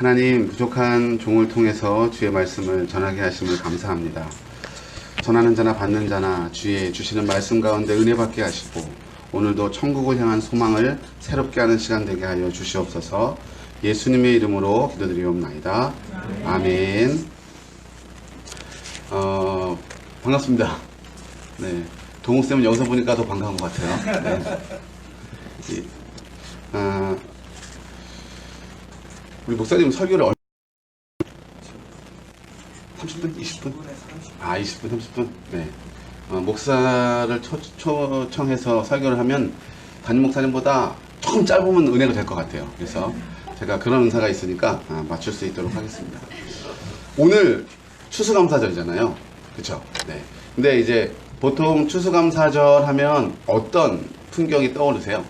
하나님, 부족한 종을 통해서 주의 말씀을 전하게 하심을 감사합니다. 전하는 자나 받는 자나 주의 주시는 말씀 가운데 은혜 받게 하시고 오늘도 천국을 향한 소망을 새롭게 하는 시간 되게 하여 주시옵소서. 예수님의 이름으로 기도드리옵나이다. 아멘. 반갑습니다. 네, 동욱쌤은 여기서 보니까 더 반가운 것 같아요. 네. 우리 목사님 설교를 30분? 20분? 20분, 30분? 네. 목사를 초청해서 설교를 하면 담임 목사님보다 조금 짧으면 은혜가 될 것 같아요. 그래서 제가 그런 은사가 있으니까 맞출 수 있도록 하겠습니다. 오늘 추수감사절이잖아요. 그쵸? 네. 근데 이제 보통 추수감사절 하면 어떤 풍경이 떠오르세요?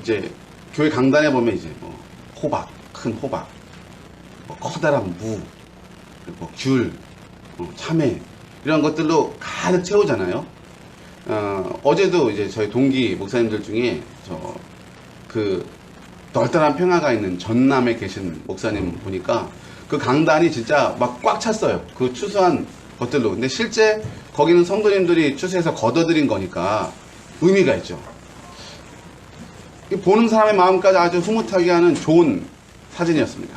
이제 교회 강단에 보면 이제 뭐 호박, 큰 호박, 뭐 커다란 무, 그리고 귤, 참외 이런 것들로 가득 채우잖아요. 어제도 이제 저희 동기 목사님들 중에 그 널따란 평화가 있는 전남에 계신 목사님 보니까 그 강단이 진짜 막 꽉 찼어요. 그 추수한 것들로. 근데 실제 거기는 성도님들이 추수해서 걷어들인 거니까 의미가 있죠. 보는 사람의 마음까지 아주 흐뭇하게 하는 좋은 사진이었습니다.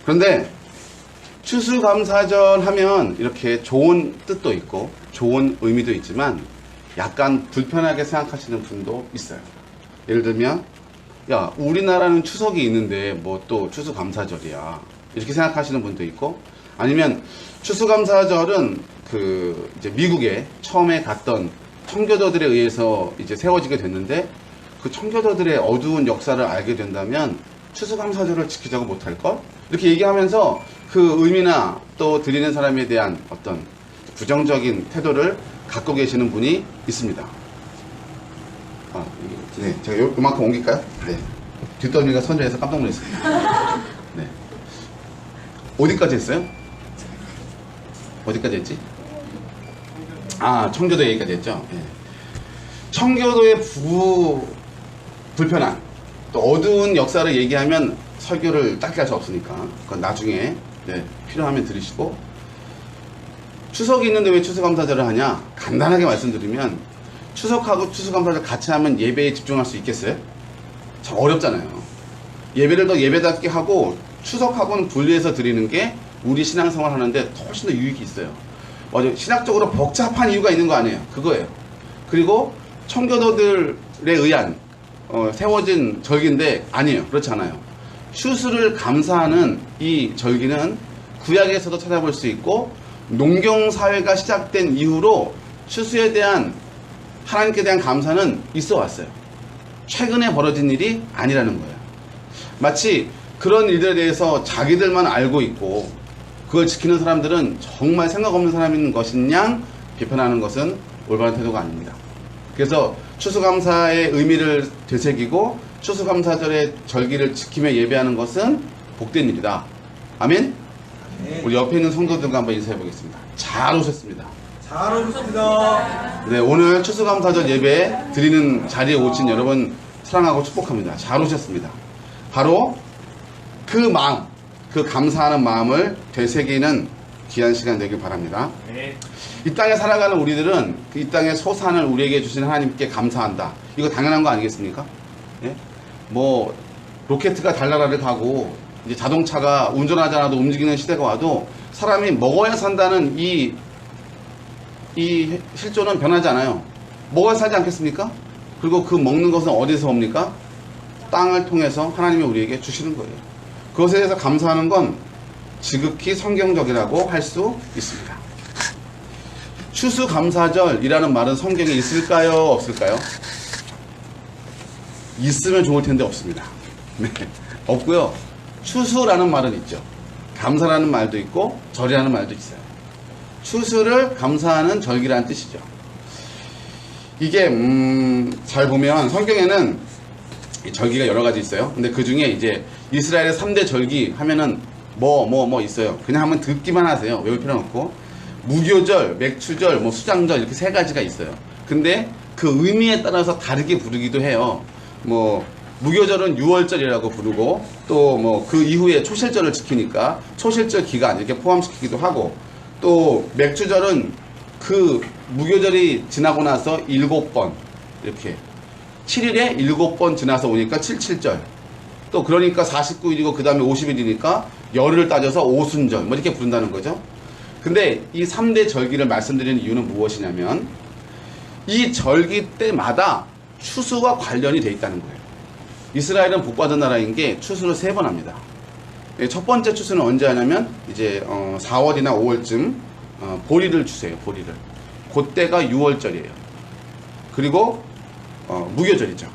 그런데 추수감사절 하면 이렇게 좋은 뜻도 있고 좋은 의미도 있지만 약간 불편하게 생각하시는 분도 있어요. 예를 들면 야, 우리나라는 추석이 있는데 뭐 또 추수감사절이야 이렇게 생각하시는 분도 있고, 아니면 추수감사절은 그 이제 미국에 처음에 갔던 청교도들에 의해서 이제 세워지게 됐는데 그 청교도들의 어두운 역사를 알게 된다면 추수감사절을 지키자고 못할걸? 이렇게 얘기하면서 그 의미나 또 드리는 사람에 대한 어떤 부정적인 태도를 갖고 계시는 분이 있습니다. 네, 제가 요만큼 옮길까요? 네. 뒷덜미가 선전해서 깜짝 놀랐습니다. 네. 어디까지 했어요? 어디까지 했지? 청교도 얘기까지 했죠? 네. 청교도의 불편한 또 어두운 역사를 얘기하면 설교를 짧게 할 수 없으니까 그건 나중에 필요하면 들으시고, 추석이 있는데 왜 추수감사절을 하냐? 간단하게 말씀드리면 추석하고 추수감사절 같이 하면 예배에 집중할 수 있겠어요? 참 어렵잖아요. 예배를 더 예배답게 하고 추석하고는 분리해서 드리는 게 우리 신앙생활 하는데 훨씬 더 유익이 있어요. 맞아요. 신학적으로 복잡한 이유가 있는 거 아니에요. 그거예요. 그리고 청교도들에 의한 세워진 절기인데 아니에요. 그렇지 않아요. 추수를 감사하는 이 절기는 구약에서도 찾아볼 수 있고 농경사회가 시작된 이후로 추수에 대한 하나님께 대한 감사는 있어 왔어요. 최근에 벌어진 일이 아니라는 거예요. 마치 그런 일들에 대해서 자기들만 알고 있고 그걸 지키는 사람들은 정말 생각 없는 사람인 것인 양 비판하는 것은 올바른 태도가 아닙니다. 그래서 추수감사의 의미를 되새기고 추수감사절의 절기를 지키며 예배하는 것은 복된 일이다. 아멘? 우리 옆에 있는 성도들과 한번 인사해 보겠습니다. 잘 오셨습니다. 잘 오셨습니다. 네, 오늘 추수감사절 예배 드리는 자리에 오신 여러분 사랑하고 축복합니다. 잘 오셨습니다. 바로 그 마음, 그 감사하는 마음을 되새기는 귀한 시간 되길 바랍니다. 네. 이 땅에 살아가는 우리들은 이 땅의 소산을 우리에게 주신 하나님께 감사한다. 이거 당연한 거 아니겠습니까? 예? 뭐 로켓가 달나라를 가고 이제 자동차가 운전하지 않아도 움직이는 시대가 와도 사람이 먹어야 산다는 이 실존은 변하지 않아요. 먹어야 살지 않겠습니까? 그리고 그 먹는 것은 어디서 옵니까? 땅을 통해서 하나님이 우리에게 주시는 거예요. 그것에 대해서 감사하는 건 지극히 성경적이라고 할 수 있습니다. 추수감사절이라는 말은 성경에 있을까요? 없을까요? 있으면 좋을 텐데 없습니다. 네, 없고요. 추수라는 말은 있죠. 감사라는 말도 있고 절이라는 말도 있어요. 추수를 감사하는 절기라는 뜻이죠. 이게 잘 보면 성경에는 절기가 여러 가지 있어요. 근데 그 중에 이제 이스라엘의 3대 절기 하면은 뭐 있어요. 그냥 한번 듣기만 하세요. 외울 필요는 없고. 무교절, 맥추절, 수장절 이렇게 3가지가 있어요. 근데 그 의미에 따라서 다르게 부르기도 해요. 무교절은 유월절이라고 부르고 또 뭐 그 이후에 초실절을 지키니까 초실절 기간 이렇게 포함시키기도 하고 또 맥주절은 그 무교절이 지나고 나서 7번 이렇게 7일에 7번 지나서 오니까 77절 또 그러니까 49일이고 그 다음에 50일이니까 열흘을 따져서 오순절 뭐 이렇게 부른다는 거죠. 근데 이 3대 절기를 말씀드리는 이유는 무엇이냐면 이 절기 때마다 추수와 관련이 돼 있다는 거예요. 이스라엘은 복받은 나라인 게 추수를 3번 합니다. 첫 번째 추수는 언제 하냐면 이제 4월이나 5월쯤 보리를 추세요. 보리를. 그때가 6월절이에요. 그리고 무교절이죠.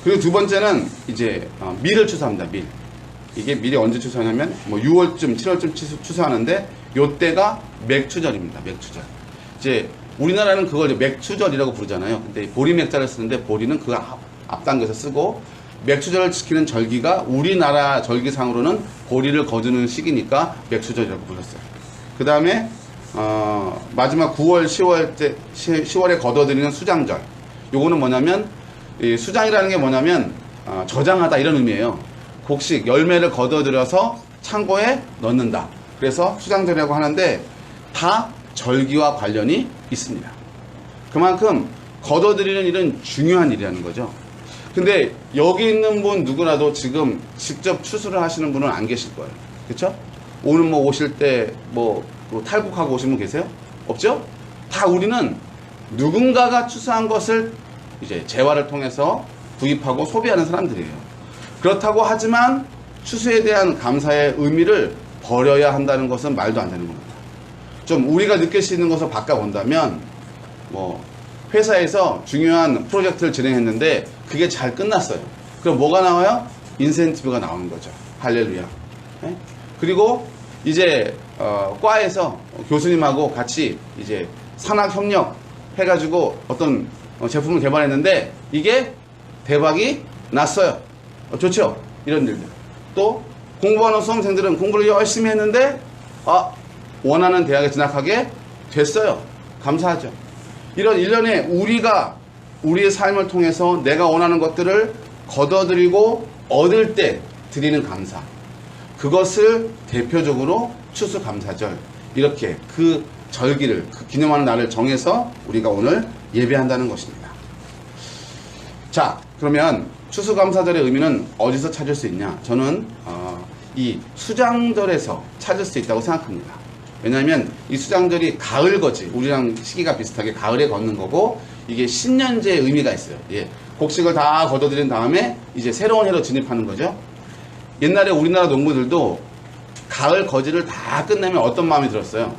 그리고 두 번째는 이제 밀을 추수합니다. 밀. 이게 밀이 언제 추수하냐면 뭐 6월쯤 7월쯤 추수하는데 요때가 맥추절입니다. 맥추절. 이제 우리나라는 그걸 맥추절이라고 부르잖아요. 근데 보리 맥자를 쓰는데 보리는 그 앞당겨서 쓰고 맥추절을 지키는 절기가 우리나라 절기상으로는 보리를 거두는 시기니까 맥추절이라고 불렀어요. 그 다음에 마지막 9월 10월에 거둬들이는 수장절. 요거는 뭐냐면 이 수장이라는 게 뭐냐면 저장하다 이런 의미예요. 곡식 열매를 거둬들여서 창고에 넣는다. 그래서 수장절이라고 하는데 다 절기와 관련이 있습니다. 그만큼 거둬들이는 일은 중요한 일이라는 거죠. 근데 여기 있는 분 누구라도 지금 직접 추수를 하시는 분은 안 계실 거예요. 그렇죠? 오늘 뭐 오실 때 뭐 탈북하고 오신 분 계세요? 없죠? 다 우리는 누군가가 추수한 것을 이제 재화를 통해서 구입하고 소비하는 사람들이에요. 그렇다고 하지만 추수에 대한 감사의 의미를 버려야 한다는 것은 말도 안 되는 겁니다. 좀 우리가 느낄 수 있는 것을 바꿔본다면 뭐 회사에서 중요한 프로젝트를 진행했는데 그게 잘 끝났어요. 그럼 뭐가 나와요? 인센티브가 나오는 거죠. 할렐루야. 네? 그리고 이제 과에서 교수님하고 같이 이제 산학협력 해가지고 어떤 제품을 개발했는데 이게 대박이 났어요. 좋죠? 이런 일들. 또 공부하는 수험생들은 공부를 열심히 했는데 원하는 대학에 진학하게 됐어요. 감사하죠. 이런 일련의 우리가 우리의 삶을 통해서 내가 원하는 것들을 거둬들이고 얻을 때 드리는 감사, 그것을 대표적으로 추수감사절 이렇게 그 절기를 그 기념하는 날을 정해서 우리가 오늘 예배한다는 것입니다. 자, 그러면 추수감사절의 의미는 어디서 찾을 수 있냐? 저는 이 수장절에서 찾을 수 있다고 생각합니다. 왜냐하면 이 수장절이 가을거지, 우리랑 시기가 비슷하게 가을에 걷는 거고 이게 신년제의 의미가 있어요. 예, 곡식을 다 거둬들인 다음에 이제 새로운 해로 진입하는 거죠. 옛날에 우리나라 농부들도 가을 거지를 다 끝내면 어떤 마음이 들었어요?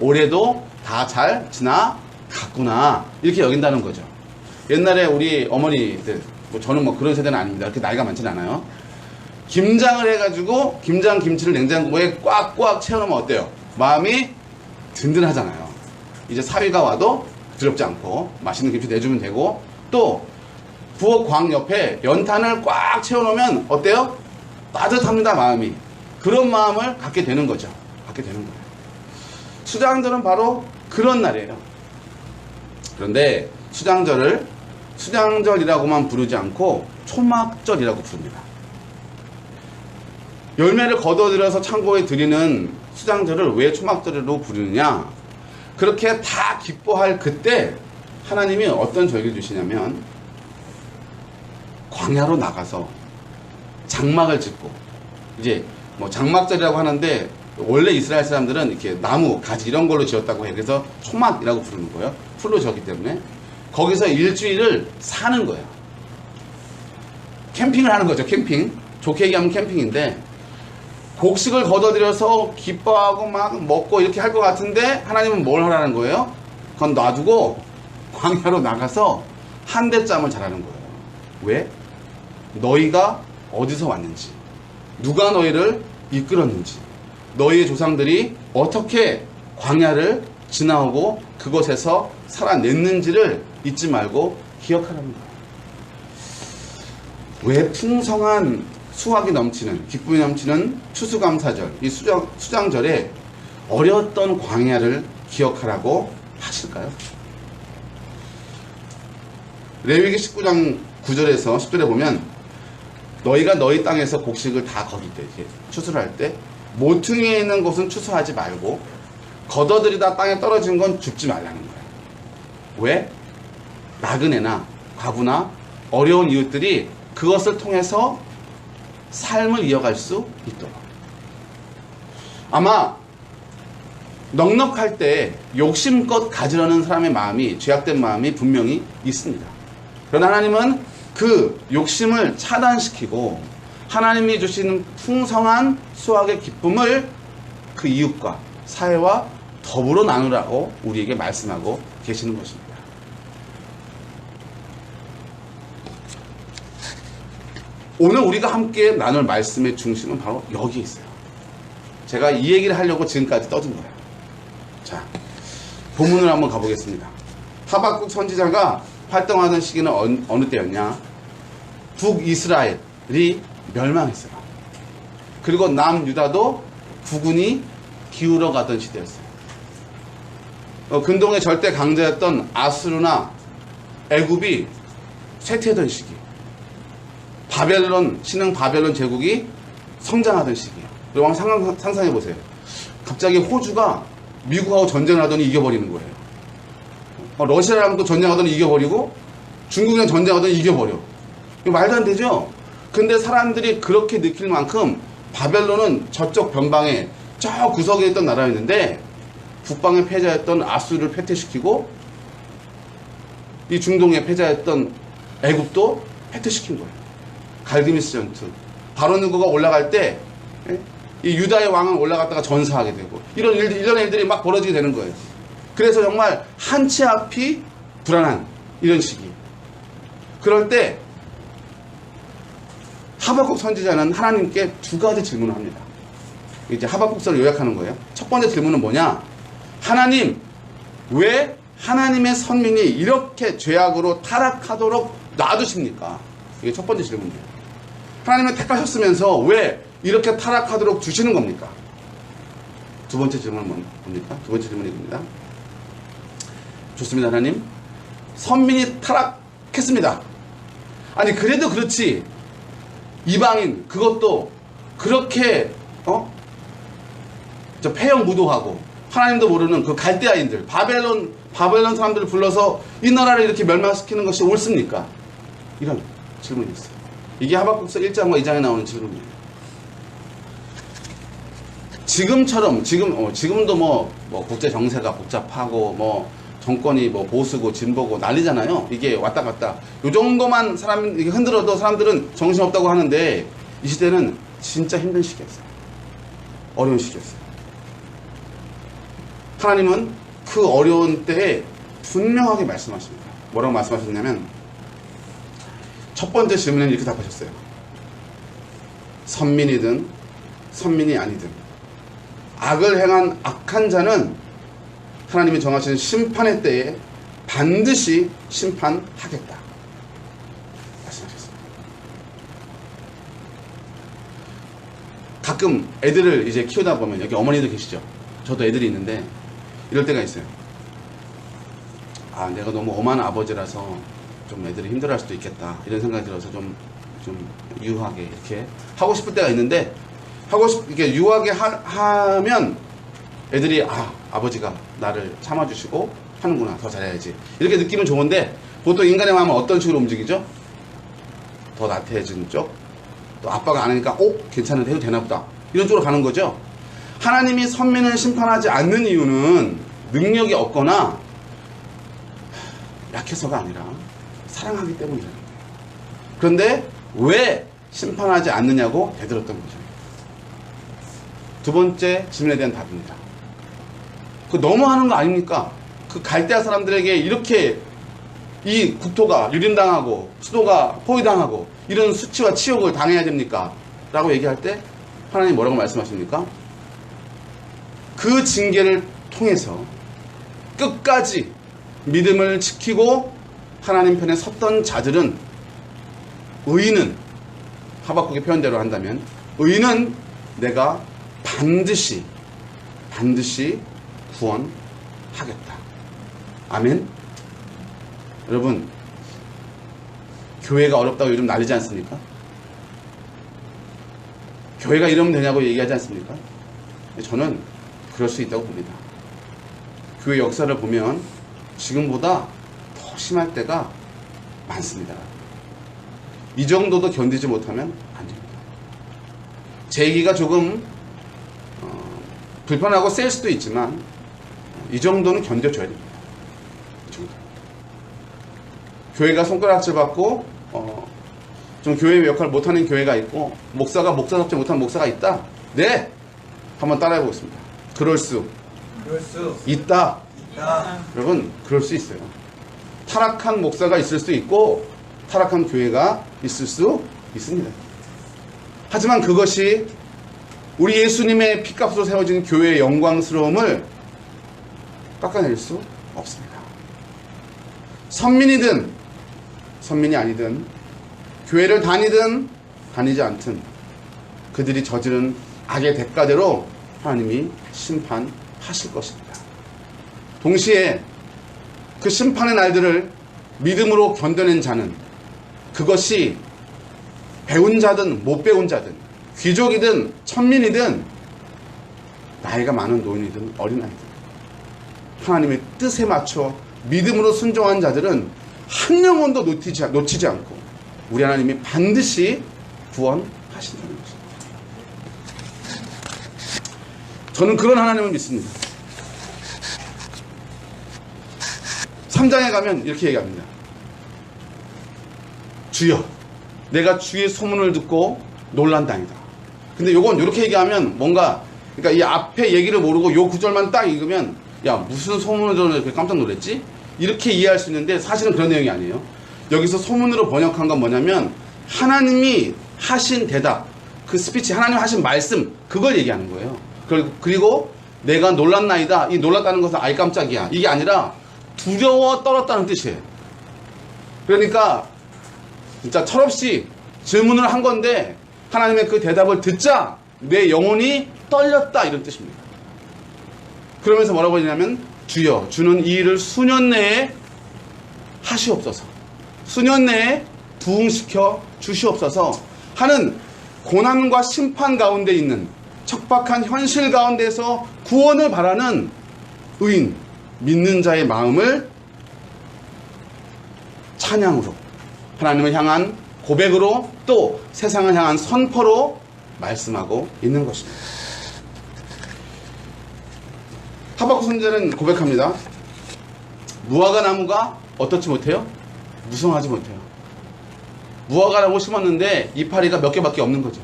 올해도 다 잘 지나갔구나 이렇게 여긴다는 거죠. 옛날에 우리 어머니들, 저는 뭐 그런 세대는 아닙니다. 그렇게 나이가 많지는 않아요. 김장을 해가지고 김장 김치를 냉장고에 꽉꽉 채워놓으면 어때요? 마음이 든든하잖아요. 이제 사위가 와도 두렵지 않고 맛있는 김치 내주면 되고, 또 부엌 광 옆에 연탄을 꽉 채워놓으면 어때요? 따뜻합니다. 마음이. 그런 마음을 갖게 되는 거죠. 갖게 되는 거예요. 수장절은 바로 그런 날이에요. 그런데 수장절을 수장절이라고만 부르지 않고 초막절이라고 부릅니다. 열매를 거둬들여서 창고에 드리는 수장절을 왜 초막절로 부르느냐? 그렇게 다 기뻐할 그때 하나님이 어떤 절기를 주시냐면 광야로 나가서 장막을 짓고, 이제 뭐 장막절이라고 하는데 원래 이스라엘 사람들은 이렇게 나무, 가지 이런 걸로 지었다고 해요. 그래서 초막이라고 부르는 거예요. 풀로 지었기 때문에. 거기서 일주일을 사는 거예요. 캠핑을 하는 거죠. 캠핑. 좋게 얘기하면 캠핑인데, 곡식을 거둬들여서 기뻐하고 막 먹고 이렇게 할 것 같은데 하나님은 뭘 하라는 거예요? 그건 놔두고 광야로 나가서 한 대 짬을 자라는 거예요. 왜? 너희가 어디서 왔는지, 누가 너희를 이끌었는지, 너희의 조상들이 어떻게 광야를 지나오고 그곳에서 살아냈는지를 잊지 말고 기억하라는 거예요. 왜 풍성한 수확이 넘치는, 기쁨이 넘치는 추수감사절, 이 수장절에 어려웠던 광야를 기억하라고 하실까요? 레위기 19장 9절에서 10절에 보면 너희가 너희 땅에서 곡식을 다 거둘 때, 추수를 할 때 모퉁이에 있는 것은 추수하지 말고 걷어들이다 땅에 떨어진 건 줍지 말라는 거예요. 왜? 나그네나 과부나 어려운 이웃들이 그것을 통해서 삶을 이어갈 수 있도록. 아마 넉넉할 때 욕심껏 가지려는 사람의 마음이, 죄악된 마음이 분명히 있습니다. 그러나 하나님은 그 욕심을 차단시키고 하나님이 주시는 풍성한 수확의 기쁨을 그 이웃과 사회와 더불어 나누라고 우리에게 말씀하고 계시는 것입니다. 오늘 우리가 함께 나눌 말씀의 중심은 바로 여기에 있어요. 제가 이 얘기를 하려고 지금까지 떠든 거예요. 자, 본문을 한번 가보겠습니다. 하박국 선지자가 활동하던 시기는 어느 때였냐? 북이스라엘이 멸망했어요. 그리고 남유다도 국운이 기울어 가던 시대였어요. 근동의 절대 강자였던 아수르나 애굽이 쇠퇴하던 시기, 신흥 바벨론 제국이 성장하던 시기예요. 그리고 한번 상상해 보세요. 갑자기 호주가 미국하고 전쟁을 하더니 이겨버리는 거예요. 러시아랑 또 전쟁하더니 이겨버리고 중국이랑 전쟁하더니 이겨버려. 이거 말도 안 되죠? 근데 사람들이 그렇게 느낄 만큼 바벨론은 저쪽 변방에 저 구석에 있던 나라였는데 북방의 패자였던 아수르를 패퇴시키고 이 중동의 패자였던 애굽도 패퇴시킨 거예요. 갈드미스 전투. 바로 누구가 올라갈 때 이 유다의 왕은 올라갔다가 전사하게 되고 이런 일들이 막 벌어지게 되는 거예요. 그래서 정말 한치 앞이 불안한 이런 시기. 그럴 때 하박국 선지자는 하나님께 두 가지 질문을 합니다. 이제 하박국서를 요약하는 거예요. 첫 번째 질문은 뭐냐? 하나님, 왜 하나님의 선민이 이렇게 죄악으로 타락하도록 놔두십니까? 이게 첫 번째 질문이에요. 하나님을 택하셨으면서 왜 이렇게 타락하도록 두시는 겁니까? 두 번째 질문은 뭡니까? 두 번째 질문이 뭡니다. 좋습니다, 하나님. 선민이 타락했습니다. 아니, 그래도 그렇지. 이방인, 그것도 그렇게, 폐역무도하고, 하나님도 모르는 그 갈대아인들, 바벨론 사람들을 불러서 이 나라를 이렇게 멸망시키는 것이 옳습니까? 이런 질문이 있어요. 이게 하박국서 1장과 2장에 나오는 질문이에요. 지금도 국제 정세가 복잡하고, 정권이 보수고 진보고 난리잖아요. 이게 왔다 갔다. 요 정도만 사람이 흔들어도 사람들은 정신없다고 하는데 이 시대는 진짜 힘든 시기였어요. 어려운 시기였어요. 하나님은 그 어려운 때에 분명하게 말씀하십니다. 뭐라고 말씀하셨냐면 첫 번째 질문에는 이렇게 답하셨어요. 선민이든 선민이 아니든 악을 행한 악한 자는 하나님이 정하신 심판의 때에 반드시 심판하겠다 말씀하셨습니다. 가끔 애들을 이제 키우다 보면 여기 어머니도 계시죠? 저도 애들이 있는데 이럴 때가 있어요. 아, 내가 너무 엄한 아버지라서 좀 애들이 힘들어할 수도 있겠다 이런 생각이 들어서 좀 유하게 이렇게 하고 싶을 때가 있는데 이렇게 유하게 하면 애들이 아버지가 나를 참아주시고 하는구나, 더 잘해야지 이렇게 느끼면 좋은데 보통 인간의 마음은 어떤 식으로 움직이죠? 더 나태해지는 쪽, 또 아빠가 안 하니까 괜찮은데 해도 되나 보다 이런 쪽으로 가는 거죠. 하나님이 선민을 심판하지 않는 이유는 능력이 없거나 약해서가 아니라 사랑하기 때문이라는 거예요. 그런데 왜 심판하지 않느냐고 되들었던 거죠. 두 번째 질문에 대한 답입니다. 그 너무하는 거 아닙니까? 그 갈대아 사람들에게 이렇게 이 국토가 유린당하고 수도가 포위당하고 이런 수치와 치욕을 당해야 됩니까? 라고 얘기할 때 하나님 뭐라고 말씀하십니까? 그 징계를 통해서 끝까지 믿음을 지키고 하나님 편에 섰던 자들은 의인은 하박국의 표현대로 한다면 의인은 내가 반드시 구원하겠다. 아멘. 여러분, 교회가 어렵다고 요즘 난리지 않습니까? 교회가 이러면 되냐고 얘기하지 않습니까? 저는 그럴 수 있다고 봅니다. 교회 역사를 보면 지금보다 더 심할 때가 많습니다. 이 정도도 견디지 못하면 안 됩니다. 제 얘기가 조금 불편하고 셀 수도 있지만 이 정도는 견뎌줘야 됩니다. 이 정도. 교회가 손가락질 받고 좀 교회의 역할을 못하는 교회가 있고 목사가 목사답지 못한 목사가 있다? 네! 한번 따라해 보겠습니다. 그럴 수 있다. 여러분, 그럴 수 있어요. 타락한 목사가 있을 수 있고 타락한 교회가 있을 수 있습니다. 하지만 그것이 우리 예수님의 피값으로 세워진 교회의 영광스러움을 깎아낼 수 없습니다. 선민이든 선민이 아니든 교회를 다니든 다니지 않든 그들이 저지른 악의 대가대로 하나님이 심판하실 것입니다. 동시에 그 심판의 날들을 믿음으로 견뎌낸 자는 그것이 배운 자든 못 배운 자든 귀족이든 천민이든 나이가 많은 노인이든 어린아이든 하나님의 뜻에 맞춰 믿음으로 순종한 자들은 한 영혼도 놓치지 않고 우리 하나님이 반드시 구원하신다는 것입니다. 저는 그런 하나님을 믿습니다. 3장에 가면 이렇게 얘기합니다. 주여, 내가 주의 소문을 듣고 놀란다니다. 근데 요건 이렇게 얘기하면 뭔가, 그러니까 이 앞에 얘기를 모르고 요 구절만 딱 읽으면 야, 무슨 소문을 들어서 이렇게 깜짝 놀랐지? 이렇게 이해할 수 있는데 사실은 그런 내용이 아니에요. 여기서 소문으로 번역한 건 뭐냐면 하나님이 하신 대답, 그 스피치, 하나님 하신 말씀, 그걸 얘기하는 거예요. 그리고 내가 놀랐나이다. 이 놀랐다는 것은 아이 깜짝이야. 이게 아니라 두려워 떨었다는 뜻이에요. 그러니까 진짜 철없이 질문을 한 건데 하나님의 그 대답을 듣자 내 영혼이 떨렸다, 이런 뜻입니다. 그러면서 뭐라고 하냐면 주여, 주는 이 일을 수년 내에 하시옵소서, 수년 내에 부응시켜 주시옵소서 하는 고난과 심판 가운데 있는 척박한 현실 가운데서 구원을 바라는 의인, 믿는 자의 마음을 찬양으로, 하나님을 향한 고백으로, 또 세상을 향한 선포로 말씀하고 있는 것입니다. 하박국 선지자는 고백합니다. 무화과 나무가 어떻지 못해요? 무성하지 못해요. 무화과라고 심었는데 이파리가 몇 개밖에 없는 거죠.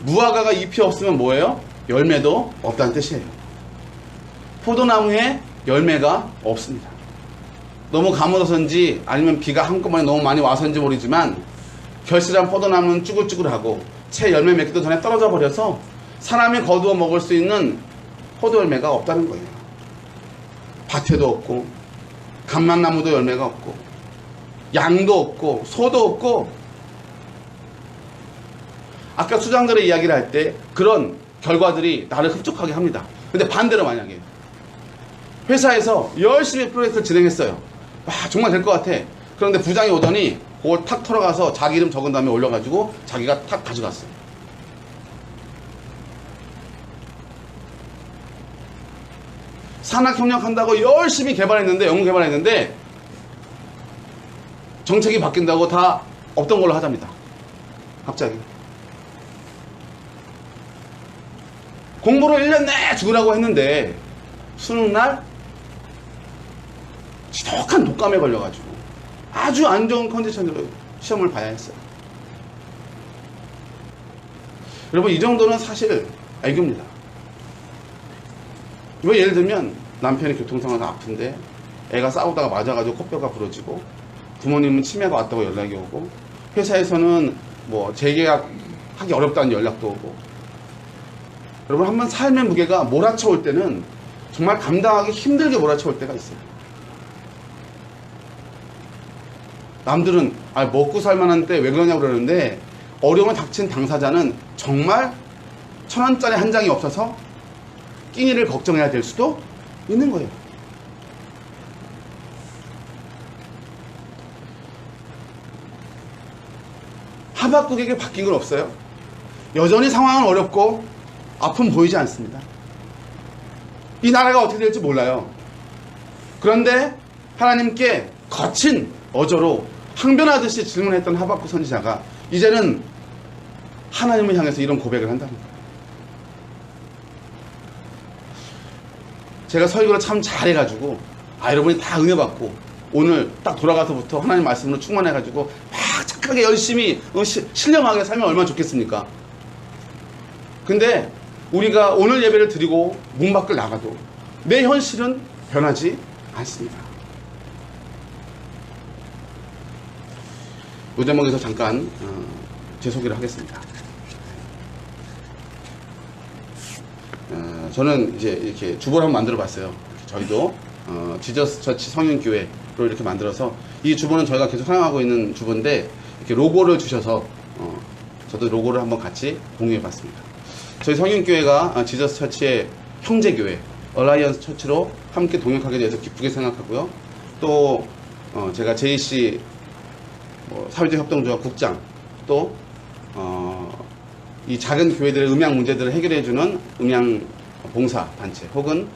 무화과가 잎이 없으면 뭐예요? 열매도 없다는 뜻이에요. 포도나무에 열매가 없습니다. 너무 가물어서인지 아니면 비가 한꺼번에 너무 많이 와서인지 모르지만 결실한 포도나무는 쭈글쭈글하고 채 열매 맺기도 전에 떨어져 버려서 사람이 거두어 먹을 수 있는 포도 열매가 없다는 거예요. 밭에도 없고 감람나무도 열매가 없고 양도 없고 소도 없고. 아까 수장들의 이야기를 할 때 그런 결과들이 나를 흡족하게 합니다. 근데 반대로 만약에 회사에서 열심히 프로젝트를 진행했어요. 와, 정말 될 것 같아. 그런데 부장이 오더니 그걸 탁 털어가서 자기 이름 적은 다음에 올려가지고 자기가 탁 가져갔어요. 산학협력한다고 열심히 개발했는데, 연구 개발했는데 정책이 바뀐다고 다 없던 걸로 하답니다. 갑자기. 공부를 1년 내내 죽으라고 했는데 수능날 지독한 독감에 걸려가지고 아주 안 좋은 컨디션으로 시험을 봐야 했어요. 여러분, 이 정도는 사실 애교입니다. 왜 예를 들면 남편이 교통상황에서 아픈데 애가 싸우다가 맞아가지고 코뼈가 부러지고 부모님은 치매가 왔다고 연락이 오고 회사에서는 뭐 재계약하기 어렵다는 연락도 오고. 여러분, 한번 삶의 무게가 몰아쳐 올 때는 정말 감당하기 힘들게 몰아쳐 올 때가 있어요. 남들은 먹고 살만한 때 왜 그러냐고 그러는데 어려움에 닥친 당사자는 정말 1,000원짜리 한 장이 없어서 끼니를 걱정해야 될 수도 있는 거예요. 하박국에게 바뀐 건 없어요. 여전히 상황은 어렵고 앞은 보이지 않습니다. 이 나라가 어떻게 될지 몰라요. 그런데 하나님께 거친 어조로 항변하듯이 질문했던 하박국 선지자가 이제는 하나님을 향해서 이런 고백을 한다는 거예요. 제가 설교를 참 잘해가지고 여러분이 다 은혜 받고 오늘 딱 돌아가서부터 하나님 말씀으로 충만해가지고 막 착하게 열심히 신령하게 살면 얼마나 좋겠습니까? 근데 우리가 오늘 예배를 드리고 문 밖을 나가도 내 현실은 변하지 않습니다. 이 대목에서 잠깐 제 소개를 하겠습니다. 저는 이제 이렇게 주보를 한번 만들어 봤어요. 저희도 지저스 처치 성인교회로 이렇게 만들어서 이 주보는 저희가 계속 사용하고 있는 주보인데 이렇게 로고를 주셔서 저도 로고를 한번 같이 공유해 봤습니다. 저희 성인교회가 지저스 처치의 형제교회 얼라이언스 처치로 함께 동역하게 돼서 기쁘게 생각하고요. 또 제가 JC 사회적 협동조합 국장 또 이 작은 교회들의 음양 문제들을 해결해주는 음양 봉사 단체 혹은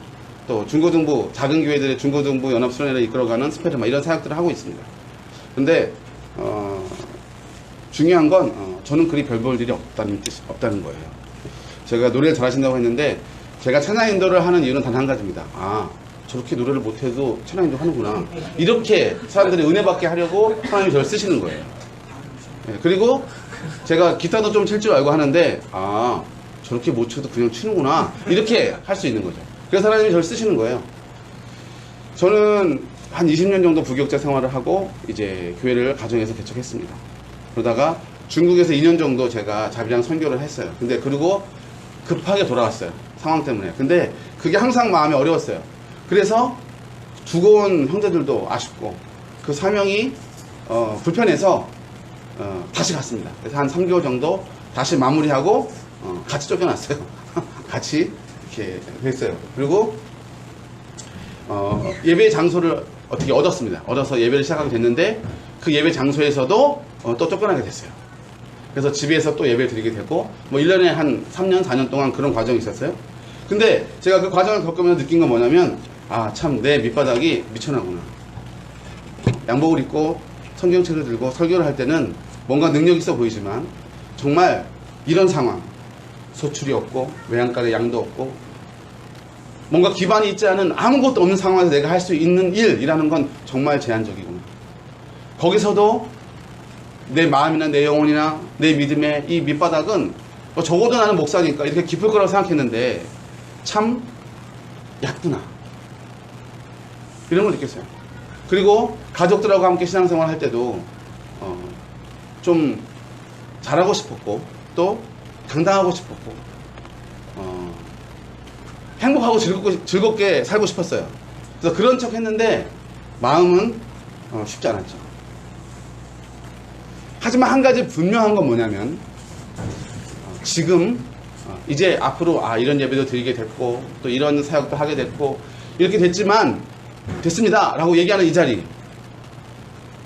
또 중고등부 작은 교회들의 중고등부 연합수련회를 이끌어가는 스페르마 이런 사역들을 하고 있습니다. 근데 중요한 건 저는 그리 별 볼 일이 없다는 거예요. 제가 노래를 잘하신다고 했는데 제가 찬양 인도를 하는 이유는 단 한 가지입니다. 저렇게 노래를 못해도 찬양 인도 하는구나. 이렇게 사람들이 은혜 받게 하려고 하나님이 저를 쓰시는 거예요. 그리고 제가 기타도 좀 칠 줄 알고 하는데 저렇게 못 쳐도 그냥 치는구나 이렇게 할 수 있는 거죠. 그래서 하나님이 저를 쓰시는 거예요. 저는 한 20년 정도 부교육자 생활을 하고 이제 교회를 가정에서 개척했습니다. 그러다가 중국에서 2년 정도 제가 자비랑 선교를 했어요. 근데 그리고 급하게 돌아왔어요. 상황 때문에. 근데 그게 항상 마음이 어려웠어요. 그래서 두고 온 형제들도 아쉽고 그 사명이 불편해서 다시 갔습니다. 그래서 한 3개월 정도 다시 마무리하고 같이 쫓겨났어요. 같이 이렇게 했어요. 그리고 예배 장소를 어떻게 얻었습니다. 얻어서 예배를 시작하게 됐는데 그 예배 장소에서도 또 쫓겨나게 됐어요. 그래서 집에서 또 예배를 드리게 되고 1년에 한 3년 4년 동안 그런 과정이 있었어요. 근데 제가 그 과정을 겪으면서 느낀 건 뭐냐면 참 내 밑바닥이 미천하구나. 양복을 입고 성경책을 들고 설교를 할 때는 뭔가 능력 있어 보이지만 정말 이런 상황 소출이 없고 외양간에 양도 없고 뭔가 기반이 있지 않은 아무것도 없는 상황에서 내가 할 수 있는 일이라는 건 정말 제한적이구나. 거기서도 내 마음이나 내 영혼이나 내 믿음의 이 밑바닥은 적어도 나는 목사니까 이렇게 깊을 거라고 생각했는데 참 얕구나 이런 걸 느꼈어요. 그리고 가족들하고 함께 신앙생활 할 때도 좀 잘하고 싶었고 또 당당하고 싶었고 행복하고 즐겁게 살고 싶었어요. 그래서 그런 척 했는데 마음은 쉽지 않았죠. 하지만 한 가지 분명한 건 뭐냐면 지금 이제 앞으로 이런 예배도 드리게 됐고 또 이런 사역도 하게 됐고 이렇게 됐지만 됐습니다 라고 얘기하는 이 자리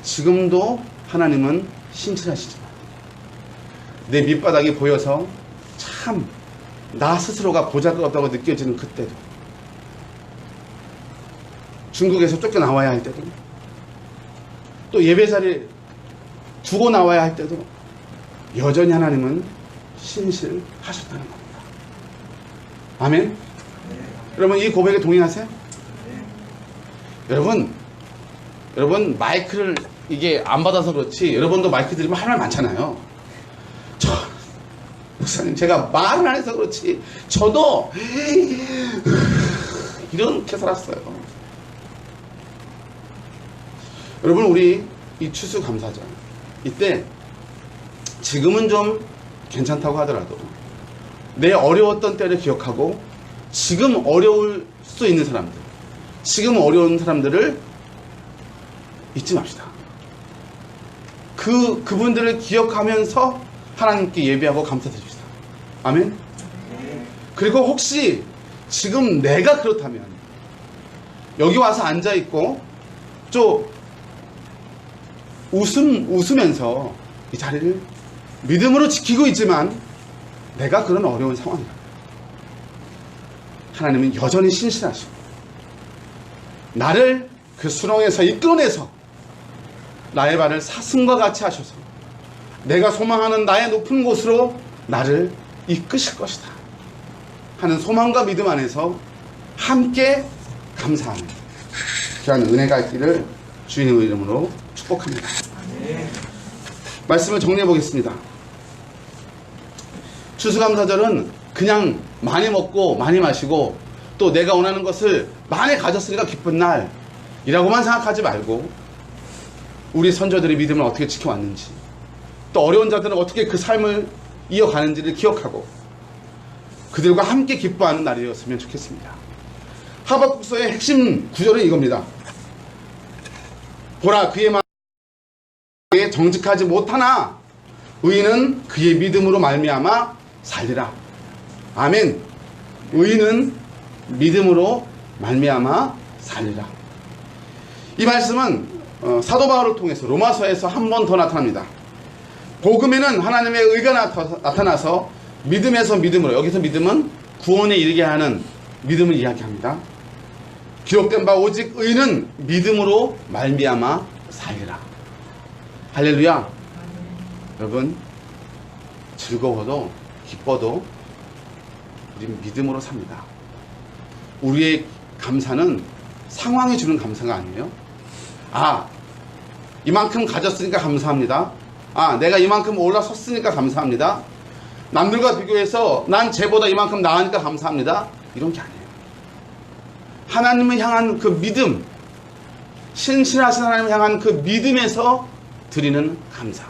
지금도 하나님은 신실하시지만 내 밑바닥이 보여서 참 나 스스로가 보잘것없다고 느껴지는 그때도 중국에서 쫓겨나와야 할 때도 또 예배 자리를 두고 나와야 할 때도 여전히 하나님은 신실하셨다는 겁니다. 아멘? 네. 여러분 이 고백에 동의하세요? 네. 여러분 마이크를 이게 안 받아서 그렇지 여러분도 마이크 들으면 할 말 많잖아요. 목사님 제가 말을 안 해서 그렇지 저도 이렇게 살았어요. 여러분 우리 이 추수감사절 이때 지금은 좀 괜찮다고 하더라도 내 어려웠던 때를 기억하고 지금 어려울 수 있는 사람들 지금 어려운 사람들을 잊지 맙시다. 그분들을 기억하면서 하나님께 예배하고 감사드립시다. 아멘? 그리고 혹시 지금 내가 그렇다면 여기 와서 앉아있고 좀 웃으면서 이 자리를 믿음으로 지키고 있지만 내가 그런 어려운 상황이다. 하나님은 여전히 신실하시고 나를 그 수렁에서 이끌어내서 나의 발을 사슴과 같이 하셔서 내가 소망하는 나의 높은 곳으로 나를 이끄실 것이다 하는 소망과 믿음 안에서 함께 감사하는 귀한 은혜가 있기를 주님의 이름으로 축복합니다. 말씀을 정리해 보겠습니다. 추수감사절은 그냥 많이 먹고 많이 마시고 또 내가 원하는 것을 많이 가졌으니까 기쁜 날이라고만 생각하지 말고 우리 선조들의 믿음을 어떻게 지켜왔는지 또 어려운 자들은 어떻게 그 삶을 이어가는지를 기억하고 그들과 함께 기뻐하는 날이었으면 좋겠습니다. 하박국서의 핵심 구절은 이겁니다. 보라 그의 마음에 정직하지 못하나 의인은 그의 믿음으로 말미암아 살리라. 아멘. 의인은 믿음으로 말미암아 살리라. 이 말씀은 사도 바울을 통해서 로마서에서 한 번 더 나타납니다. 복음에는 하나님의 의가 나타나서 믿음에서 믿음으로, 여기서 믿음은 구원에 이르게 하는 믿음을 이야기합니다. 기록된 바 오직 의인은 믿음으로 말미암아 살리라. 할렐루야. 여러분, 즐거워도 기뻐도 우리는 믿음으로 삽니다. 우리의 감사는 상황이 주는 감사가 아니에요. 아, 이만큼 가졌으니까 감사합니다. 아, 내가 이만큼 올라섰으니까 감사합니다. 남들과 비교해서 난 쟤보다 이만큼 나으니까 감사합니다. 이런 게 아니에요. 하나님을 향한 그 믿음, 신실하신 하나님을 향한 그 믿음에서 드리는 감사.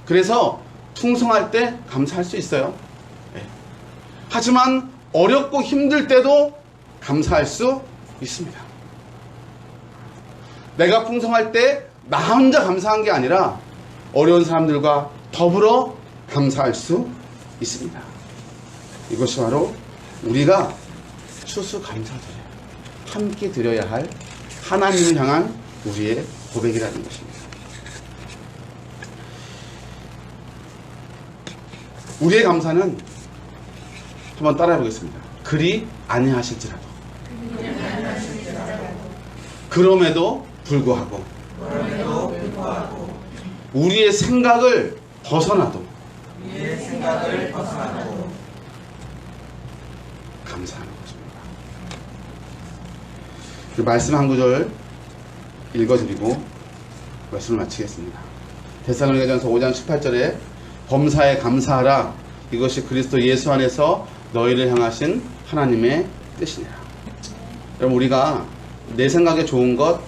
그래서 풍성할 때 감사할 수 있어요. 네. 하지만 어렵고 힘들 때도 감사할 수 있습니다. 내가 풍성할 때 나 혼자 감사한 게 아니라 어려운 사람들과 더불어 감사할 수 있습니다. 이것이 바로 우리가 추수감사절에 함께 드려야 할 하나님을 향한 우리의 고백이라는 것입니다. 우리의 감사는 한번 따라해 보겠습니다. 그리 아니하실지라도 그럼에도 불구하고 우리의 생각을 벗어나도 감사하는 것입니다. 그 말씀 한 구절 읽어드리고 말씀을 마치겠습니다. 데살로니가전서 5장 18절에 범사에 감사하라. 이것이 그리스도 예수 안에서 너희를 향하신 하나님의 뜻이니라. 여러분, 우리가 내 생각에 좋은 것,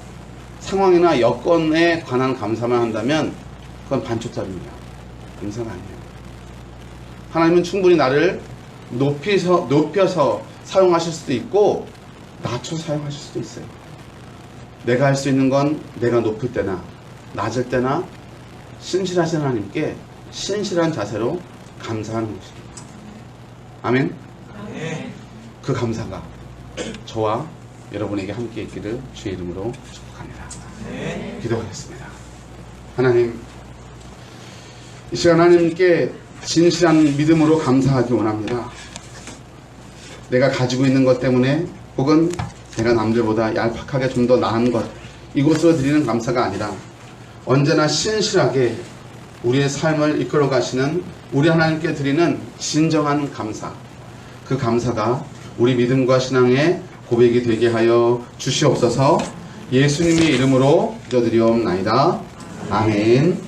상황이나 여건에 관한 감사만 한다면 그건 반쪽짜리입니다. 감사가 아니에요. 하나님은 충분히 나를 높여서 사용하실 수도 있고 낮춰서 사용하실 수도 있어요. 내가 할 수 있는 건 내가 높을 때나 낮을 때나 신실하신 하나님께 신실한 자세로 감사하는 것입니다. 아멘. 그 감사가 저와 여러분에게 함께 있기를 주의 이름으로 축복합니다. 기도하겠습니다. 하나님, 이 시간 하나님께 진실한 믿음으로 감사하기 원합니다. 내가 가지고 있는 것 때문에 혹은 내가 남들보다 얄팍하게 좀 더 나은 것, 이곳으로 드리는 감사가 아니라 언제나 신실하게 우리의 삶을 이끌어 가시는 우리 하나님께 드리는 진정한 감사, 그 감사가 우리 믿음과 신앙의 고백이 되게 하여 주시옵소서. 예수님의 이름으로 기도드리옵나이다. 아멘.